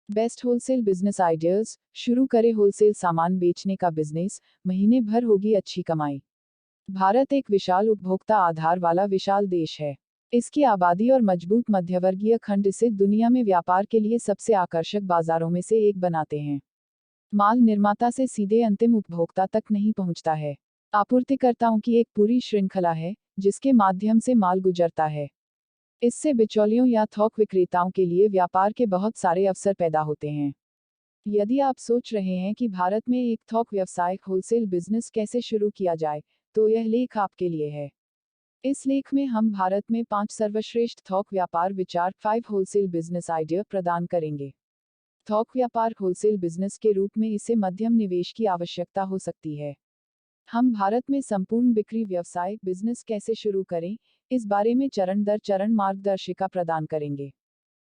Best wholesale business ideas. शुरू करें wholesale सामान बेचने का बिजनेस, महीने भर होगी अच्छी कमाई। भारत एक विशाल उपभोक्ता आधार वाला विशाल देश है। इसकी आबादी और मजबूत मध्यवर्गीय खंड इसे दुनिया में व्यापार के लिए सबसे आकर्षक बाजारों में से एक बनाते हैं। माल निर्माता से सीधे अंतिम उपभोक्ता तक नहीं पहुंचता है। आपूर्तिकर्ताओं की एक पूरी श्रृंखला है, जिसके माध्यम से माल गुजरता है। इससे बिचौलियों या थोक विक्रेताओं के लिए व्यापार के बहुत सारे अवसर पैदा होते हैं। यदि आप सोच रहे हैं कि भारत में एक थोक व्यावसायिक होलसेल बिजनेस कैसे शुरू किया जाए, तो यह लेख आपके लिए है। इस लेख में हम भारत में 5 सर्वश्रेष्ठ थोक व्यापार विचार 5 होलसेल बिजनेस आइडिया प्रदान करेंगे। थोक व्यापार होलसेल बिजनेस के रूप में इसे मध्यम निवेश की आवश्यकता हो सकती है। हम भारत में संपूर्ण बिक्री व्यवसाय बिजनेस कैसे शुरू करें, इस बारे में चरण दर चरण मार्गदर्शिका प्रदान करेंगे।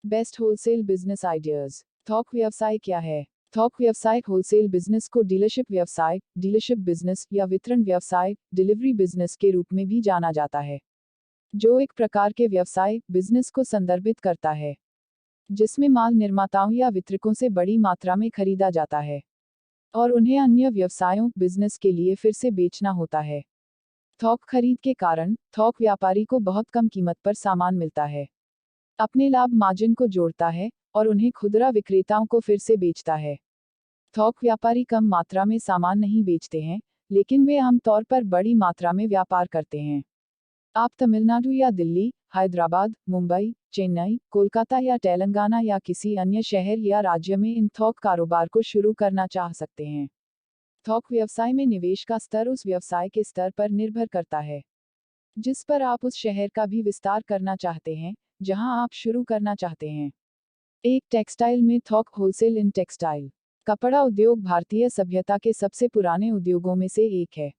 Best wholesale business ideas. थोक व्यवसाय क्या है? थोक व्यवसाय होलसेल बिजनेस को डीलरशिप व्यवसाय, डीलरशिप बिजनेस या वितरण व्यवसाय, डिलीवरी बिजनेस के रूप में भी जाना जाता है, जो एक प्रकार के व्यवसाय बिजनेस को संदर्भित करता है, जिसमें माल निर्माताओं या वितरकों से बड़ी मात्रा में खरीदा जाता है और उन्हें अन्य व्यवसायों बिजनेस के लिए फिर से बेचना होता है। थोक खरीद के कारण थोक व्यापारी को बहुत कम कीमत पर सामान मिलता है, अपने लाभ मार्जिन को जोड़ता है और उन्हें खुदरा विक्रेताओं को फिर से बेचता है। थोक व्यापारी कम मात्रा में सामान नहीं बेचते हैं, लेकिन वे आमतौर पर बड़ी मात्रा में व्यापार करते हैं। आप तमिलनाडु या दिल्ली, हैदराबाद, मुंबई, चेन्नई, कोलकाता या तेलंगाना या किसी अन्य शहर या राज्य में इन थोक कारोबार को शुरू करना चाह सकते हैं। थोक व्यवसाय में निवेश का स्तर उस व्यवसाय के स्तर पर निर्भर करता है, जिस पर आप उस शहर का भी विस्तार करना चाहते हैं, जहां आप शुरू करना चाहते हैं। एक टेक्सटाइल में थोक होलसेल। इन टेक्सटाइल कपड़ा उद्योग भारतीय सभ्यता के सबसे पुराने उद्योगों में से एक है।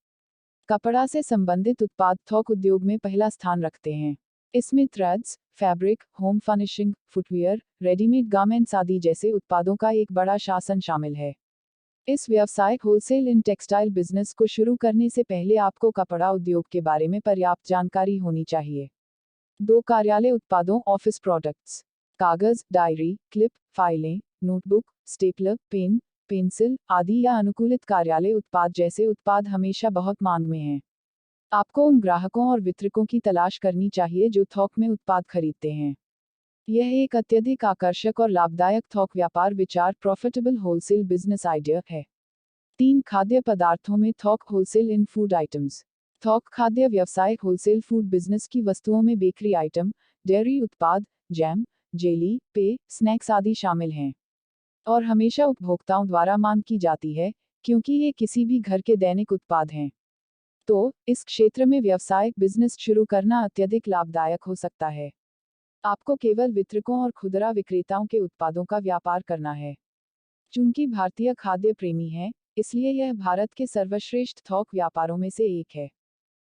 कपड़ा से संबंधित उत्पाद थोक उद्योग में पहला स्थान रखते हैं। इसमें threads, fabric, home furnishing, footwear, readymade garments आदि जैसे उत्पादों का एक बड़ा शासन शामिल है। इस व्यावसायिक होलसेल इन टेक्सटाइल बिजनेस को शुरू करने से पहले आपको कपड़ा उद्योग के बारे में पर्याप्त जानकारी होनी चाहिए। 2 कार्यालय उत्पादों ऑफिस प्रोडक्ट्स। कागज, डायरी, क्लिप, फाइलें, नोटबुक, स्टेपलर, पेन, पेंसिल आदि या अनुकूलित कार्यालय उत्पाद जैसे उत्पाद हमेशा बहुत मांग में हैं। आपको उन ग्राहकों और वितरकों की तलाश करनी चाहिए जो थोक में उत्पाद खरीदते हैं। यह एक अत्यधिक आकर्षक और लाभदायक थोक व्यापार विचार प्रॉफिटेबल होलसेल बिजनेस आइडिया है। 3 खाद्य पदार्थों में थोक होलसेल इन फूड आइटम्स। थोक खाद्य व्यवसाय होलसेल फूड बिजनेस की वस्तुओं में बेकरी आइटम, डेयरी उत्पाद, जैम, जेली, पेय, स्नैक्स आदि शामिल हैं और हमेशा उपभोक्ताओं द्वारा मांग की जाती है, क्योंकि ये किसी भी घर के दैनिक उत्पाद हैं। तो इस क्षेत्र में व्यवसाय बिजनेस शुरू करना अत्यधिक लाभदायक हो सकता है। आपको केवल वितरकों और खुदरा विक्रेताओं के उत्पादों का व्यापार करना है। चूंकि भारतीय खाद्य प्रेमी हैं, इसलिए यह भारत के सर्वश्रेष्ठ थोक व्यापारों में से एक है।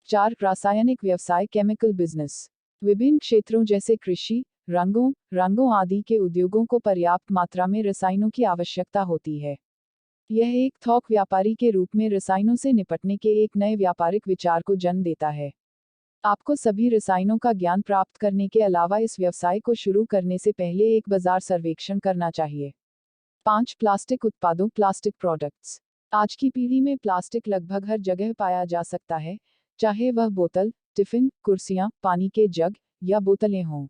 4 रासायनिक व्यवसाय केमिकल बिजनेस। विभिन्न क्षेत्रों जैसे कृषि, रंगों आदि के उद्योगों को पर्याप्त मात्रा में रसायनों की आवश्यकता होती है। यह एक थोक व्यापारी के रूप में रसायनों से निपटने के एक नए व्यापारिक विचार को जन्म देता है। आपको सभी रसायनों का ज्ञान प्राप्त करने के अलावा इस व्यवसाय को शुरू करने से पहले एक बाजार सर्वेक्षण करना चाहिए। 5 प्लास्टिक उत्पादों प्लास्टिक प्रोडक्ट्स। आज की पीढ़ी में प्लास्टिक लगभग हर जगह पाया जा सकता है, चाहे वह बोतल, टिफिन, कुर्सियां, पानी के जग या बोतलें हों।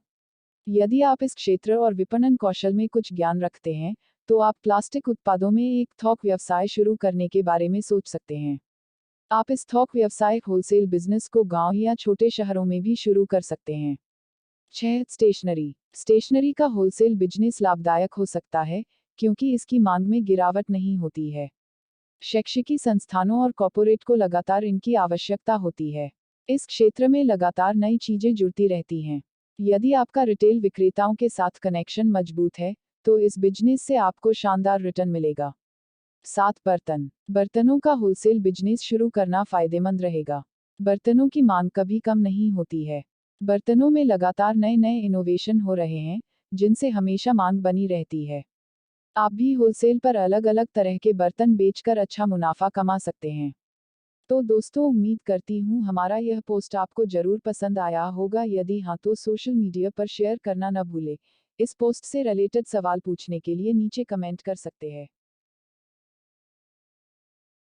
यदि आप इस क्षेत्र और विपणन कौशल में कुछ ज्ञान रखते हैं, तो आप प्लास्टिक उत्पादों में एक थोक व्यवसाय शुरू करने के बारे में सोच सकते हैं। आप इस थोक व्यवसाय होलसेल बिजनेस को गांव या छोटे शहरों में भी शुरू कर सकते हैं। 6 स्टेशनरी। स्टेशनरी का होलसेल बिजनेस लाभदायक हो सकता है, क्योंकि इसकी मांग में गिरावट नहीं होती है। शैक्षिकी संस्थानों और कॉर्पोरेट को लगातार इनकी आवश्यकता होती है। इस क्षेत्र में लगातार नई चीजें जुड़ती रहती हैं। यदि आपका रिटेल विक्रेताओं के साथ कनेक्शन मजबूत है, तो इस बिजनेस से आपको शानदार रिटर्न मिलेगा। 7 बर्तनों का होलसेल बिजनेस शुरू करना फायदेमंद रहेगा। बर्तनों की मांग कभी कम नहीं होती है। बर्तनों में लगातार नए नए इनोवेशन हो रहे हैं, जिनसे हमेशा मांग बनी रहती है। आप भी होलसेल पर अलग अलग तरह के बर्तन बेचकर अच्छा मुनाफा कमा सकते हैं। तो दोस्तों, उम्मीद करती हूँ हमारा यह पोस्ट आपको जरूर पसंद आया होगा। यदि हाँ, तो सोशल मीडिया पर शेयर करना न भूलें। इस पोस्ट से रिलेटेड सवाल पूछने के लिए नीचे कमेंट कर सकते हैं।